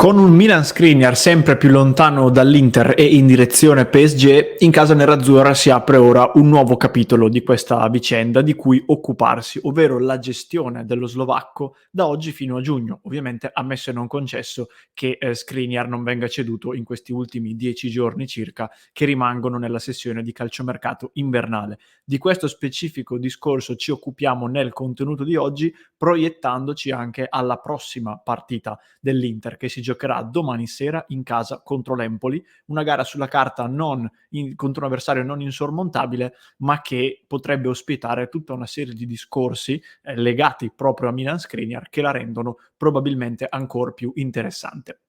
Con un Milan Skriniar sempre più lontano dall'Inter e in direzione PSG, in casa nerazzurra si apre ora un nuovo capitolo di questa vicenda di cui occuparsi, ovvero la gestione dello slovacco da oggi fino a giugno. Ovviamente ammesso e non concesso che Skriniar non venga ceduto in questi ultimi 10 giorni circa che rimangono nella sessione di calciomercato invernale. Di questo specifico discorso ci occupiamo nel contenuto di oggi, proiettandoci anche alla prossima partita dell'Inter che si giocherà domani sera in casa contro l'Empoli, una gara sulla carta contro un avversario non insormontabile, ma che potrebbe ospitare tutta una serie di discorsi legati proprio a Milan Skriniar che la rendono probabilmente ancora più interessante.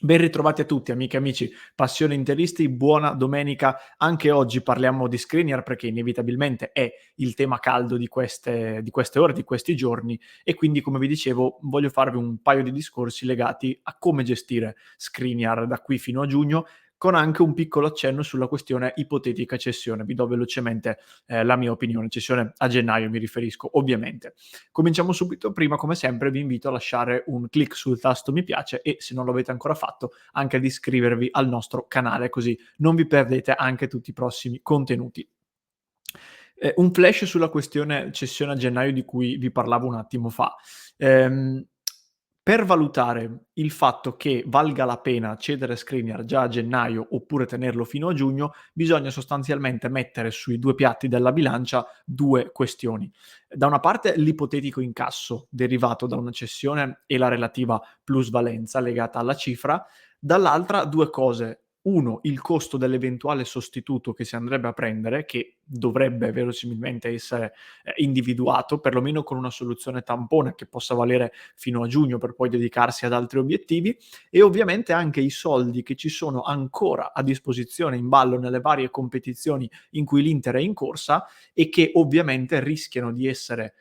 Ben ritrovati a tutti, amiche e amici, passione interisti, buona domenica. Anche oggi parliamo di Skriniar perché inevitabilmente è il tema caldo di queste ore, di questi giorni, e quindi, come vi dicevo, voglio farvi un paio di discorsi legati a come gestire Skriniar da qui fino a giugno, con anche un piccolo accenno sulla questione ipotetica cessione. Vi do velocemente la mia opinione. Cessione a gennaio mi riferisco, ovviamente. Cominciamo subito. Prima, come sempre, vi invito a lasciare un click sul tasto mi piace e, se non lo avete ancora fatto, anche ad iscrivervi al nostro canale, così non vi perdete anche tutti i prossimi contenuti. Un flash sulla questione cessione a gennaio di cui vi parlavo un attimo fa. Ehm, per valutare il fatto che valga la pena cedere Skriniar già a gennaio oppure tenerlo fino a giugno, bisogna sostanzialmente mettere sui due piatti della bilancia due questioni. Da una parte l'ipotetico incasso derivato da una cessione e la relativa plusvalenza legata alla cifra, dall'altra due cose: uno, il costo dell'eventuale sostituto che si andrebbe a prendere, che dovrebbe verosimilmente essere individuato, perlomeno con una soluzione tampone che possa valere fino a giugno per poi dedicarsi ad altri obiettivi, e ovviamente anche i soldi che ci sono ancora a disposizione in ballo nelle varie competizioni in cui l'Inter è in corsa e che ovviamente rischiano di essere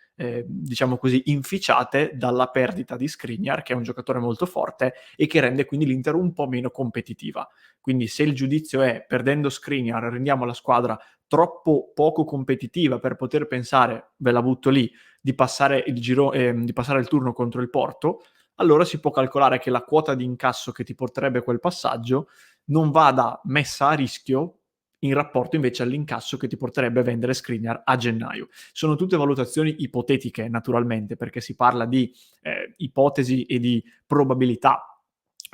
diciamo così, inficiate dalla perdita di Skriniar, che è un giocatore molto forte e che rende quindi l'Inter un po' meno competitiva. Quindi se il giudizio è: perdendo Skriniar rendiamo la squadra troppo poco competitiva per poter pensare, ve la butto lì, di passare il turno contro il Porto, allora si può calcolare che la quota di incasso che ti porterebbe quel passaggio non vada messa a rischio in rapporto invece all'incasso che ti porterebbe vendere Skriniar a gennaio. Sono tutte valutazioni ipotetiche, naturalmente, perché si parla di ipotesi e di probabilità,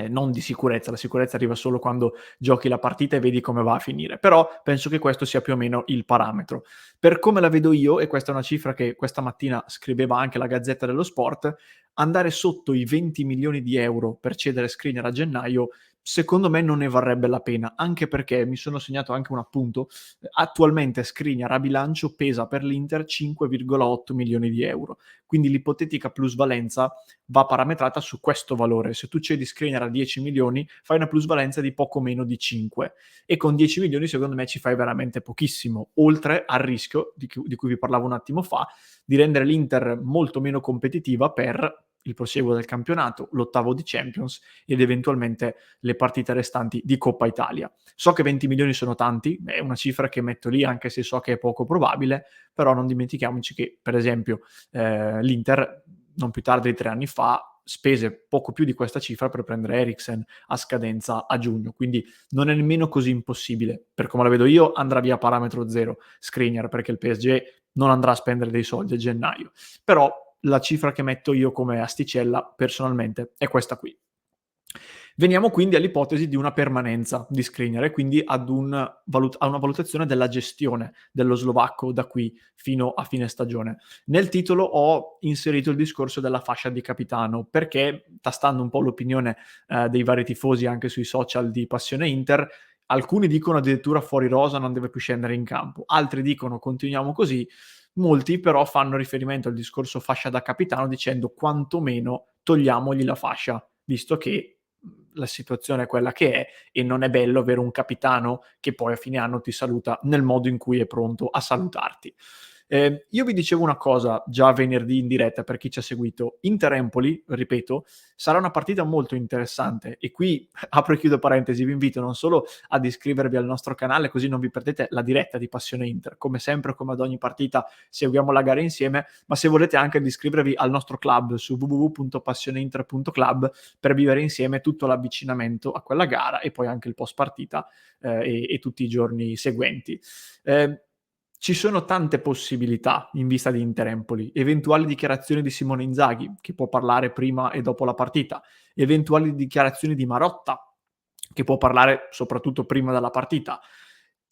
non di sicurezza. La sicurezza arriva solo quando giochi la partita e vedi come va a finire, però penso che questo sia più o meno il parametro. Per come la vedo io, e questa è una cifra che questa mattina scriveva anche la Gazzetta dello Sport, andare sotto i 20 milioni di euro per cedere Skriniar a gennaio secondo me non ne varrebbe la pena, anche perché mi sono segnato anche un appunto: attualmente Skriniar a bilancio pesa per l'Inter 5,8 milioni di euro, quindi l'ipotetica plusvalenza va parametrata su questo valore. Se tu cedi Skriniar a 10 milioni, fai una plusvalenza di poco meno di 5, e con 10 milioni secondo me ci fai veramente pochissimo, oltre al rischio di cui vi parlavo un attimo fa, di rendere l'Inter molto meno competitiva per il proseguo del campionato, l'ottavo di Champions ed eventualmente le partite restanti di Coppa Italia. So che 20 milioni sono tanti, è una cifra che metto lì anche se so che è poco probabile, però non dimentichiamoci che, per esempio, l'Inter non più tardi di 3 anni fa spese poco più di questa cifra per prendere Eriksen a scadenza a giugno, quindi non è nemmeno così impossibile. Per come la vedo io, andrà via parametro zero Skriniar, perché il PSG non andrà a spendere dei soldi a gennaio. Però la cifra che metto io come asticella, personalmente, è questa qui. Veniamo quindi all'ipotesi di una permanenza di Skriniar e quindi a una valutazione della gestione dello slovacco da qui fino a fine stagione. Nel titolo ho inserito il discorso della fascia di capitano perché, tastando un po' l'opinione dei vari tifosi anche sui social di Passione Inter, alcuni dicono addirittura fuori rosa, non deve più scendere in campo, altri dicono continuiamo così, molti però fanno riferimento al discorso fascia da capitano dicendo quantomeno togliamogli la fascia, visto che la situazione è quella che è e non è bello avere un capitano che poi a fine anno ti saluta nel modo in cui è pronto a salutarti. Io vi dicevo una cosa già venerdì in diretta per chi ci ha seguito. Inter-Empoli, ripeto, sarà una partita molto interessante e qui apro e chiudo parentesi, vi invito non solo ad iscrivervi al nostro canale così non vi perdete la diretta di Passione Inter. Come sempre, come ad ogni partita, seguiamo la gara insieme, ma se volete anche ad iscrivervi al nostro club su www.passioneinter.club per vivere insieme tutto l'avvicinamento a quella gara e poi anche il post partita e tutti i giorni seguenti. Ci sono tante possibilità in vista di Inter-Empoli, eventuali dichiarazioni di Simone Inzaghi, che può parlare prima e dopo la partita, eventuali dichiarazioni di Marotta, che può parlare soprattutto prima della partita,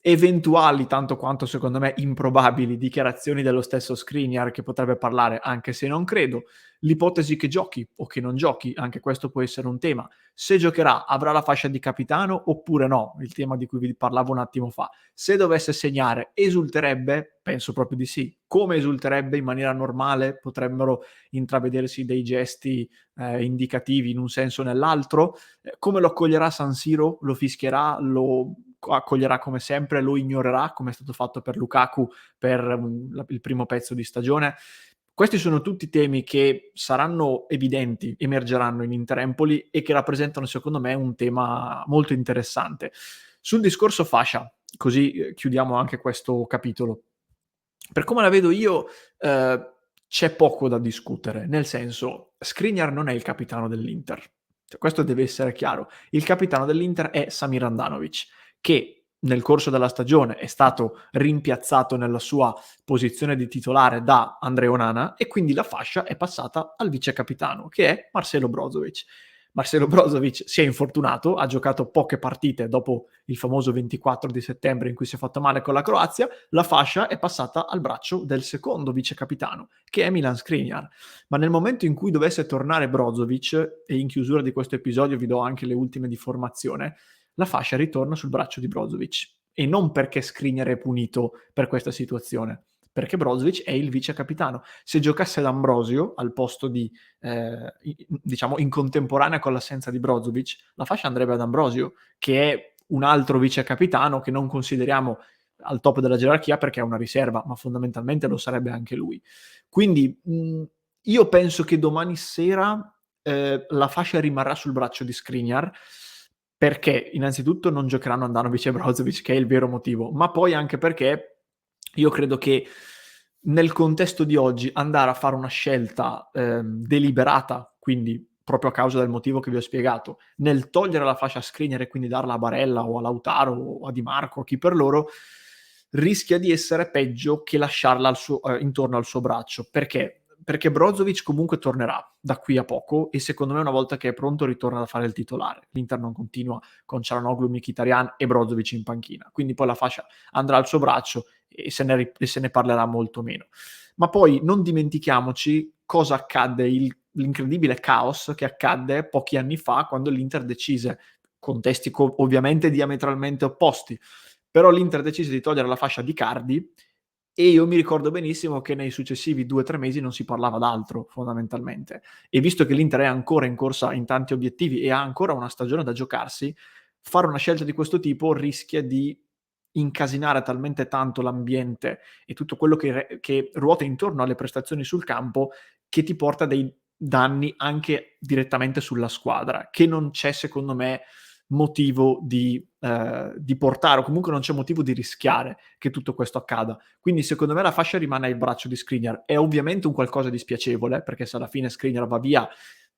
eventuali, tanto quanto secondo me improbabili, dichiarazioni dello stesso Skriniar che potrebbe parlare, anche se non credo, l'ipotesi che giochi o che non giochi, anche questo può essere un tema. Se giocherà, avrà la fascia di capitano oppure no, il tema di cui vi parlavo un attimo fa. Se dovesse segnare, esulterebbe? Penso proprio di sì. Come esulterebbe in maniera normale? Potrebbero intravedersi dei gesti indicativi in un senso o nell'altro. Come lo accoglierà San Siro? Lo fischierà? Lo accoglierà come sempre? Lo ignorerà come è stato fatto per Lukaku per il primo pezzo di stagione? Questi sono tutti temi che saranno evidenti, emergeranno in Inter-Empoli e che rappresentano secondo me un tema molto interessante. Sul discorso fascia, così chiudiamo anche questo capitolo. Per come la vedo io, c'è poco da discutere, nel senso, Skriniar non è il capitano dell'Inter, cioè, questo deve essere chiaro. Il capitano dell'Inter è Samir Handanovic, che nel corso della stagione è stato rimpiazzato nella sua posizione di titolare da Andrea Onana e quindi la fascia è passata al vice capitano, che è Marcelo Brozovic. Marcelo Brozovic si è infortunato, ha giocato poche partite dopo il famoso 24 di settembre in cui si è fatto male con la Croazia, la fascia è passata al braccio del secondo vice capitano, che è Milan Skriniar. Ma nel momento in cui dovesse tornare Brozovic, e in chiusura di questo episodio vi do anche le ultime di formazione, la fascia ritorna sul braccio di Brozovic. E non perché Skriniar è punito per questa situazione, perché Brozovic è il vice capitano. Se giocasse D'Ambrosio al posto di, diciamo, in contemporanea con l'assenza di Brozovic, la fascia andrebbe ad Ambrosio, che è un altro vice capitano che non consideriamo al top della gerarchia perché è una riserva, ma fondamentalmente lo sarebbe anche lui. Quindi io penso che domani sera la fascia rimarrà sul braccio di Skriniar, perché innanzitutto non giocheranno Handanovic e Brozovic, che è il vero motivo, ma poi anche perché io credo che nel contesto di oggi andare a fare una scelta deliberata, quindi proprio a causa del motivo che vi ho spiegato, nel togliere la fascia a Skriniar e quindi darla a Barella o a Lautaro o a Di Marco, a chi per loro, rischia di essere peggio che lasciarla intorno al suo braccio. Perché? Perché Brozovic comunque tornerà da qui a poco e secondo me una volta che è pronto ritorna a fare il titolare. L'Inter non continua con Çalhanoğlu, Mkhitaryan e Brozovic in panchina, quindi poi la fascia andrà al suo braccio e se ne parlerà molto meno. Ma poi non dimentichiamoci cosa accadde, l'incredibile caos che accadde pochi anni fa quando l'Inter decise, contesti ovviamente diametralmente opposti, però l'Inter decise di togliere la fascia di Icardi e io mi ricordo benissimo che nei successivi 2-3 mesi non si parlava d'altro, fondamentalmente. E visto che l'Inter è ancora in corsa in tanti obiettivi e ha ancora una stagione da giocarsi, fare una scelta di questo tipo rischia di incasinare talmente tanto l'ambiente e tutto quello che ruota intorno alle prestazioni sul campo, che ti porta dei danni anche direttamente sulla squadra, che non c'è secondo me motivo di portare, o comunque non c'è motivo di rischiare che tutto questo accada. Quindi secondo me la fascia rimane al braccio di Skriniar. È ovviamente un qualcosa di spiacevole, perché se alla fine Skriniar va via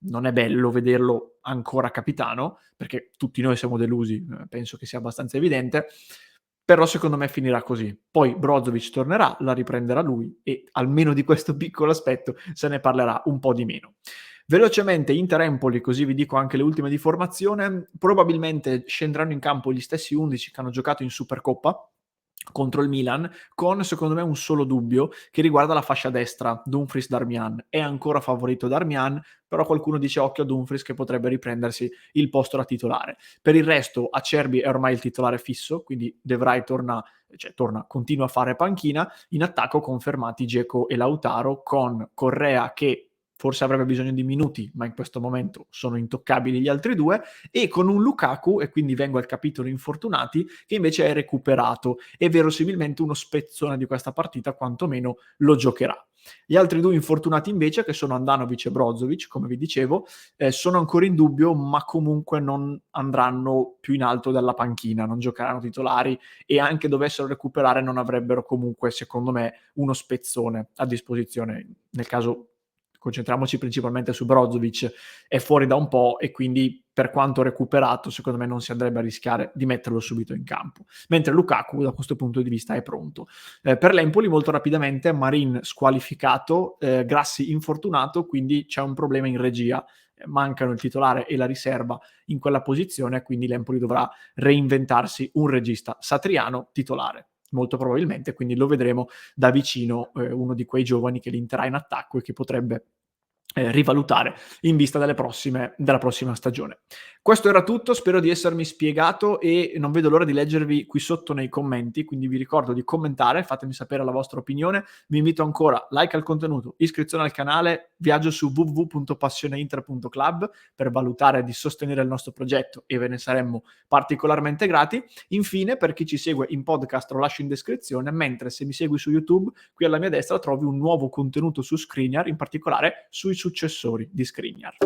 non è bello vederlo ancora capitano, perché tutti noi siamo delusi, penso che sia abbastanza evidente, però secondo me finirà così. Poi Brozovic tornerà, la riprenderà lui e almeno di questo piccolo aspetto se ne parlerà un po' di meno. Velocemente Inter-Empoli, così vi dico anche le ultime di formazione, probabilmente scenderanno in campo gli stessi 11 che hanno giocato in Supercoppa contro il Milan, con secondo me un solo dubbio che riguarda la fascia destra, Dumfries-Darmian. È ancora favorito Darmian, però qualcuno dice occhio a Dumfries che potrebbe riprendersi il posto da titolare. Per il resto Acerbi è ormai il titolare fisso, quindi De Vrij continua a fare panchina. In attacco confermati Dzeko e Lautaro, con Correa che forse avrebbe bisogno di minuti, ma in questo momento sono intoccabili gli altri due, e con un Lukaku, e quindi vengo al capitolo infortunati, che invece è recuperato e verosimilmente uno spezzone di questa partita quantomeno lo giocherà. Gli altri due infortunati invece, che sono Andanovic e Brozovic, come vi dicevo, sono ancora in dubbio, ma comunque non andranno più in alto dalla panchina, non giocheranno titolari, e anche dovessero recuperare non avrebbero comunque, secondo me, uno spezzone a disposizione. Nel caso concentriamoci principalmente su Brozovic, è fuori da un po' e quindi per quanto recuperato secondo me non si andrebbe a rischiare di metterlo subito in campo, mentre Lukaku da questo punto di vista è pronto. Per l'Empoli molto rapidamente Marin squalificato, Grassi infortunato, quindi c'è un problema in regia, mancano il titolare e la riserva in quella posizione, quindi l'Empoli dovrà reinventarsi un regista Satriano titolare molto probabilmente, quindi lo vedremo da vicino, uno di quei giovani che l'Inter ha in attacco e che potrebbe rivalutare in vista della prossima stagione. Questo era tutto, spero di essermi spiegato e non vedo l'ora di leggervi qui sotto nei commenti, quindi vi ricordo di commentare, fatemi sapere la vostra opinione, vi invito ancora, like al contenuto, iscrizione al canale, viaggio su www.passioneinter.club per valutare di sostenere il nostro progetto e ve ne saremmo particolarmente grati. Infine, per chi ci segue in podcast lo lascio in descrizione, mentre se mi segui su YouTube, qui alla mia destra trovi un nuovo contenuto su Skriniar, in particolare sui successori di Skriniar.